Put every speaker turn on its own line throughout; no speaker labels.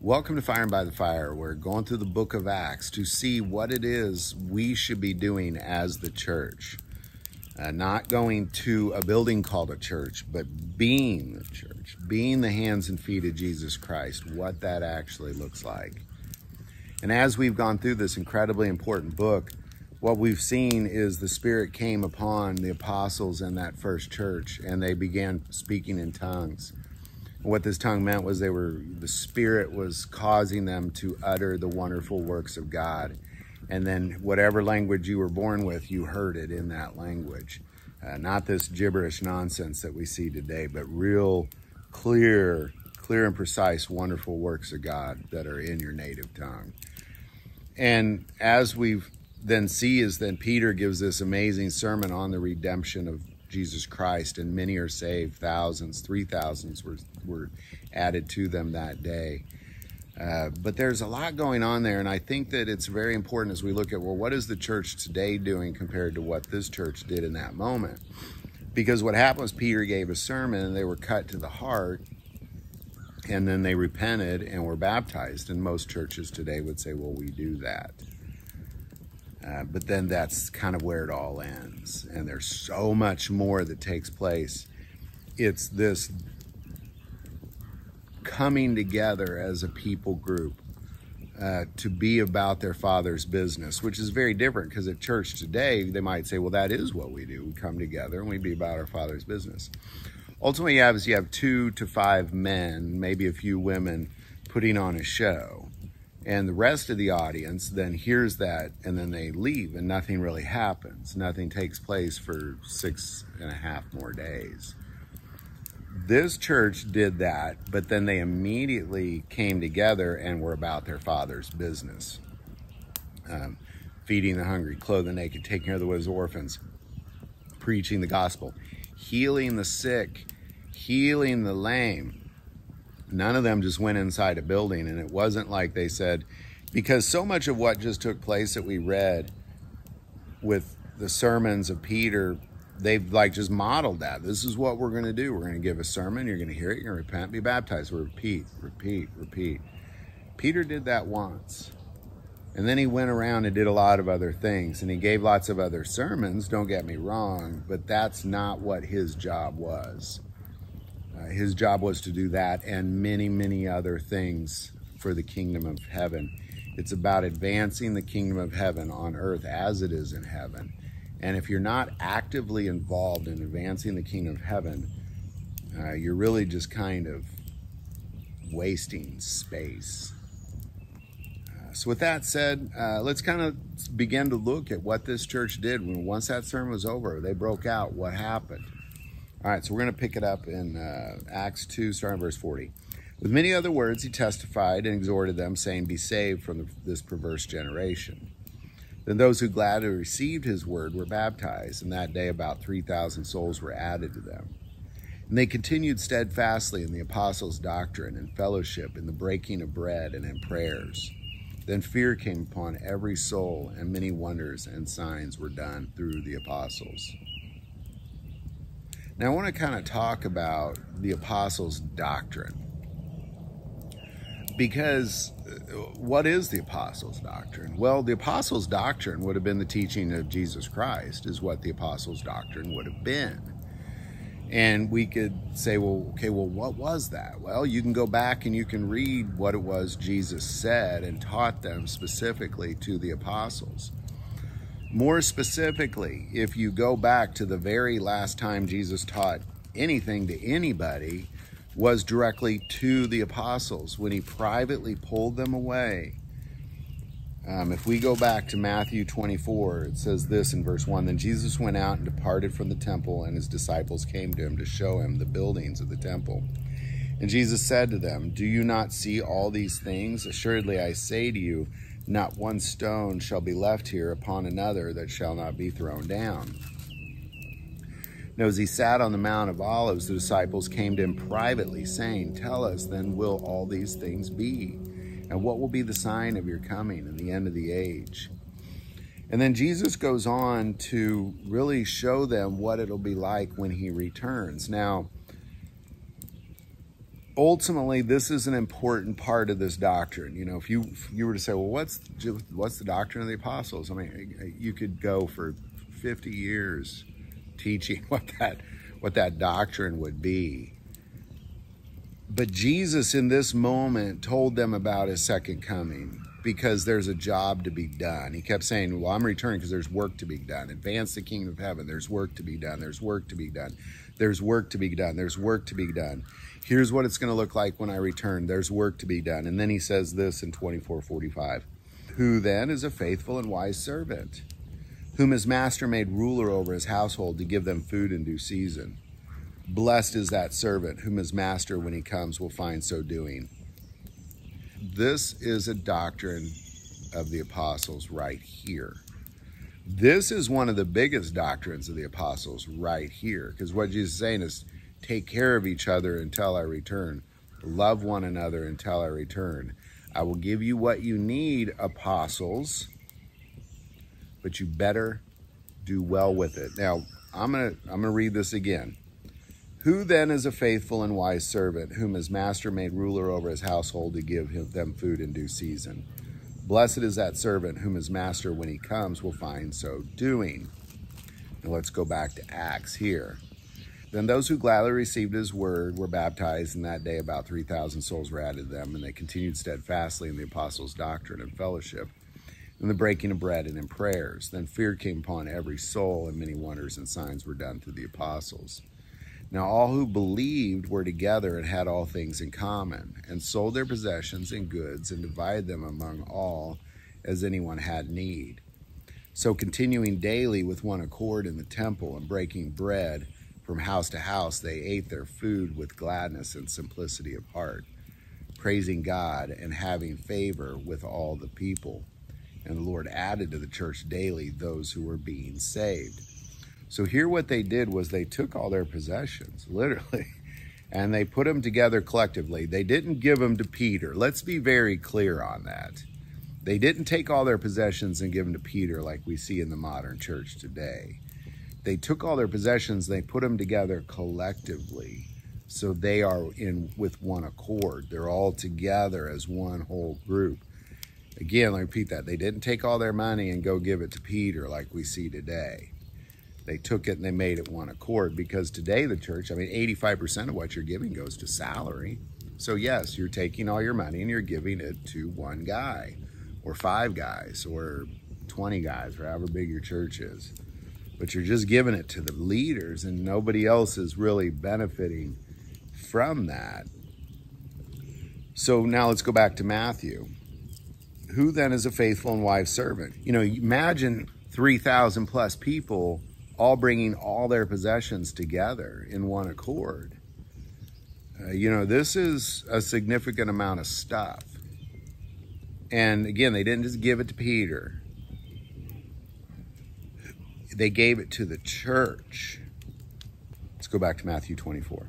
Welcome to Fire by the Fire. We're going through the book of Acts to see what it is we should be doing as the church. Not going to a building called a church, but being the church, being the hands and feet of Jesus Christ, what that actually looks like. And as we've gone through this incredibly important book, what we've seen is the Spirit came upon the apostles in that first church, and they began speaking in tongues. What this tongue meant was the Spirit was causing them to utter the wonderful works of God. And then whatever language you were born with, you heard it in that language. Not this gibberish nonsense that we see today, but real clear and precise, wonderful works of God that are in your native tongue. And as we've then see is then Peter gives this amazing sermon on the redemption of Jesus Christ, and many are saved. Thousands, 3,000s were added to them that day. But there's a lot going on there, and I think that it's very important as we look at, well, what is the church today doing compared to what this church did in that moment? Because what happened was Peter gave a sermon, and they were cut to the heart, and then they repented and were baptized. And most churches today would say, well, we do that. But then that's kind of where it all ends. And there's so much more that takes place. It's this coming together as a people group to be about their Father's business, which is very different, because at church today, they might say, well, that is what we do. We come together and we be about our Father's business. Ultimately, you have 2 to 5 men, maybe a few women, putting on a show. And the rest of the audience then hears that, and then they leave, and nothing really happens. Nothing takes place for 6.5 more days. This church did that, but then they immediately came together and were about their Father's business. Feeding the hungry, clothing the naked, taking care of the widows and orphans, preaching the gospel, healing the sick, healing the lame. None of them just went inside a building, and it wasn't like they said, because so much of what just took place that we read with the sermons of Peter, they've just modeled that. This is what we're going to do. We're going to give a sermon. You're going to hear it. You're going to repent, be baptized. We'll repeat. Peter did that once. And then he went around and did a lot of other things, and he gave lots of other sermons, don't get me wrong, but that's not what his job was. His job was to do that and many, many other things for the kingdom of heaven. It's about advancing the kingdom of heaven on earth as it is in heaven. And if you're not actively involved in advancing the kingdom of heaven, you're really just kind of wasting space. So with that said, let's kind of begin to look at what this church did. Once that sermon was over, they broke out. What happened? All right, so we're going to pick it up in Acts 2, starting verse 40. With many other words, he testified and exhorted them, saying, be saved from this perverse generation. Then those who gladly received his word were baptized, and that day about 3,000 souls were added to them. And they continued steadfastly in the apostles' doctrine and fellowship, in the breaking of bread and in prayers. Then fear came upon every soul, and many wonders and signs were done through the apostles. Now, I want to kind of talk about the apostles' doctrine, because what is the apostles' doctrine? Well, the apostles' doctrine would have been the teaching of Jesus Christ, is what the apostles' doctrine would have been. And we could say, well, okay, well, what was that? Well, you can go back and you can read what it was Jesus said and taught them specifically to the apostles. More specifically, if you go back to the very last time Jesus taught anything to anybody, was directly to the apostles when he privately pulled them away. If we go back to Matthew 24, it says this in verse 1, then Jesus went out and departed from the temple, and his disciples came to him to show him the buildings of the temple. And Jesus said to them, do you not see all these things? Assuredly, I say to you, not one stone shall be left here upon another that shall not be thrown down. Now, as he sat on the Mount of Olives, the disciples came to him privately, saying, tell us, then will all these things be? And what will be the sign of your coming and the end of the age? And then Jesus goes on to really show them what it'll be like when he returns. Now, ultimately, this is an important part of this doctrine. You know, if you were to say, well, what's the doctrine of the apostles? I mean, you could go for 50 years teaching what that doctrine would be. But Jesus in this moment told them about his second coming because there's a job to be done. He kept saying, well, I'm returning because there's work to be done. Advance the kingdom of heaven. There's work to be done. There's work to be done. There's work to be done. There's work to be done. Here's what it's going to look like when I return. There's work to be done. And then he says this in 24:45. Who then is a faithful and wise servant, whom his master made ruler over his household to give them food in due season? Blessed is that servant whom his master, when he comes, will find so doing. This is a doctrine of the apostles right here. This is one of the biggest doctrines of the apostles right here, because what Jesus is saying is, take care of each other until I return. Love one another until I return. I will give you what you need, apostles, but you better do well with it. Now, I'm gonna read this again. Who then is a faithful and wise servant, whom his master made ruler over his household to give them food in due season? Blessed is that servant whom his master, when he comes, will find so doing. Now let's go back to Acts here. Then those who gladly received his word were baptized, and that day about 3,000 souls were added to them, and they continued steadfastly in the apostles' doctrine and fellowship, in the breaking of bread and in prayers. Then fear came upon every soul, and many wonders and signs were done through the apostles. Now all who believed were together and had all things in common, and sold their possessions and goods, and divided them among all as anyone had need. So continuing daily with one accord in the temple, and breaking bread from house to house, they ate their food with gladness and simplicity of heart, praising God and having favor with all the people. And the Lord added to the church daily those who were being saved. So here what they did was they took all their possessions, literally, and they put them together collectively. They didn't give them to Peter. Let's be very clear on that. They didn't take all their possessions and give them to Peter like we see in the modern church today. They took all their possessions, they put them together collectively, so they are in with one accord. They're all together as one whole group. Again, let me repeat that. They didn't take all their money and go give it to Peter like we see today. They took it and they made it one accord, because today the church, 85% of what you're giving goes to salary. So yes, you're taking all your money and you're giving it to one guy or 5 guys or 20 guys or however big your church is. But you're just giving it to the leaders, and nobody else is really benefiting from that. So now let's go back to Matthew. Who then is a faithful and wise servant? You know, imagine 3,000 plus people all bringing all their possessions together in one accord. You know, this is a significant amount of stuff. And again, they didn't just give it to Peter. They gave it to the church. Let's go back to Matthew 24.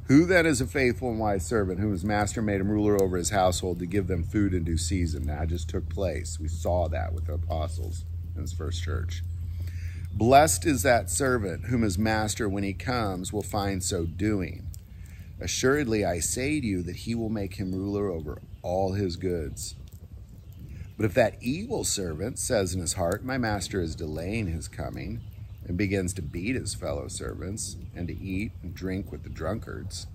Who then is a faithful and wise servant, whom his master made him ruler over his household to give them food in due season? That just took place. We saw that with the apostles in his first church. Blessed is that servant whom his master, when he comes, will find so doing. Assuredly, I say to you that he will make him ruler over all his goods. But if that evil servant says in his heart, my master is delaying his coming, and begins to beat his fellow servants and to eat and drink with the drunkards,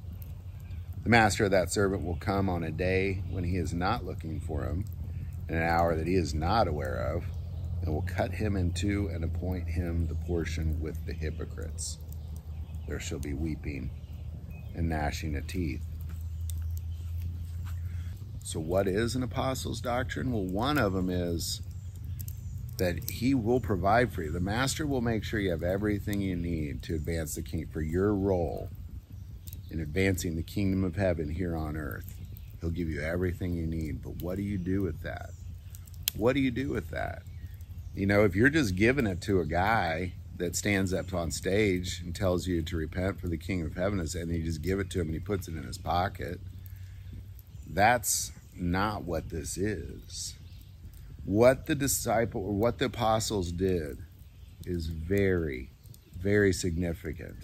the master of that servant will come on a day when he is not looking for him, in an hour that he is not aware of, and will cut him in two and appoint him the portion with the hypocrites. There shall be weeping and gnashing of teeth. So what is an apostle's doctrine? Well, one of them is that he will provide for you. The master will make sure you have everything you need to advance the kingdom, for your role in advancing the kingdom of heaven here on earth. He'll give you everything you need. But what do you do with that? What do you do with that? You know, if you're just giving it to a guy that stands up on stage and tells you to repent for the kingdom of heaven, and you just give it to him and he puts it in his pocket, that's not what this is. What the apostles did is very, very significant.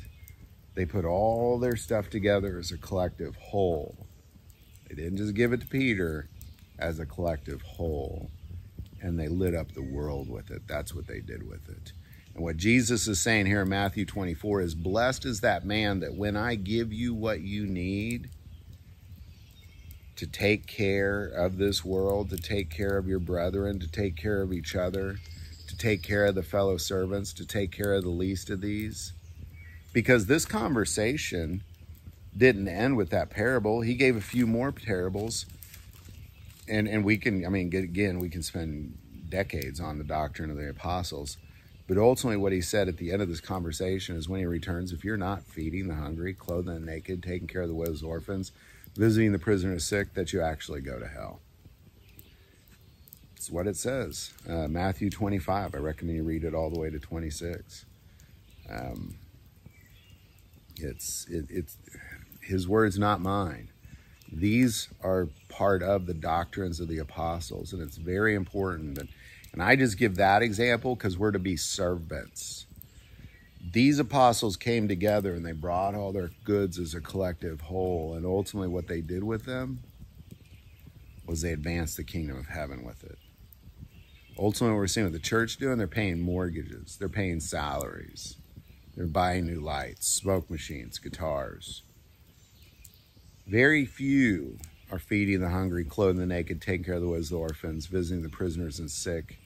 They put all their stuff together as a collective whole. They didn't just give it to Peter as a collective whole. And they lit up the world with it. That's what they did with it. And what Jesus is saying here in Matthew 24 is, blessed is that man that when I give you what you need to take care of this world, to take care of your brethren, to take care of each other, to take care of the fellow servants, to take care of the least of these. Because this conversation didn't end with that parable. He gave a few more parables. And we can, again, we can spend decades on the doctrine of the apostles. But ultimately what he said at the end of this conversation is when he returns, if you're not feeding the hungry, clothing the naked, taking care of the widows, orphans, visiting the prisoners sick, that you actually go to hell. It's what it says. Matthew 25, I recommend you read it all the way to 26. It's his words, not mine. These are part of the doctrines of the apostles, and it's very important. And I just give that example because we're to be servants. These apostles came together and they brought all their goods as a collective whole, and ultimately what they did with them was they advanced the kingdom of heaven with it. Ultimately, what we're seeing with the church doing, they're paying mortgages, they're paying salaries, they're buying new lights, smoke machines, guitars. Very few are feeding the hungry, clothing the naked, taking care of the widows, the orphans, visiting the prisoners and sick.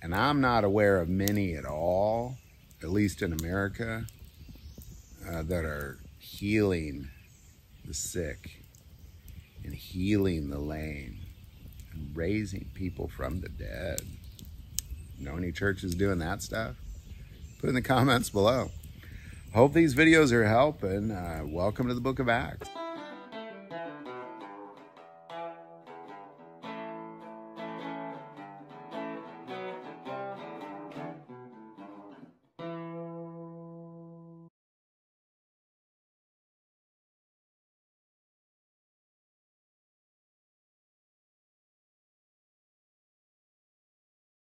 And I'm not aware of many at all, at least in America, that are healing the sick and healing the lame and raising people from the dead. Know any churches doing that stuff? Put in the comments below. Hope these videos are helping. Welcome to the Book of Acts.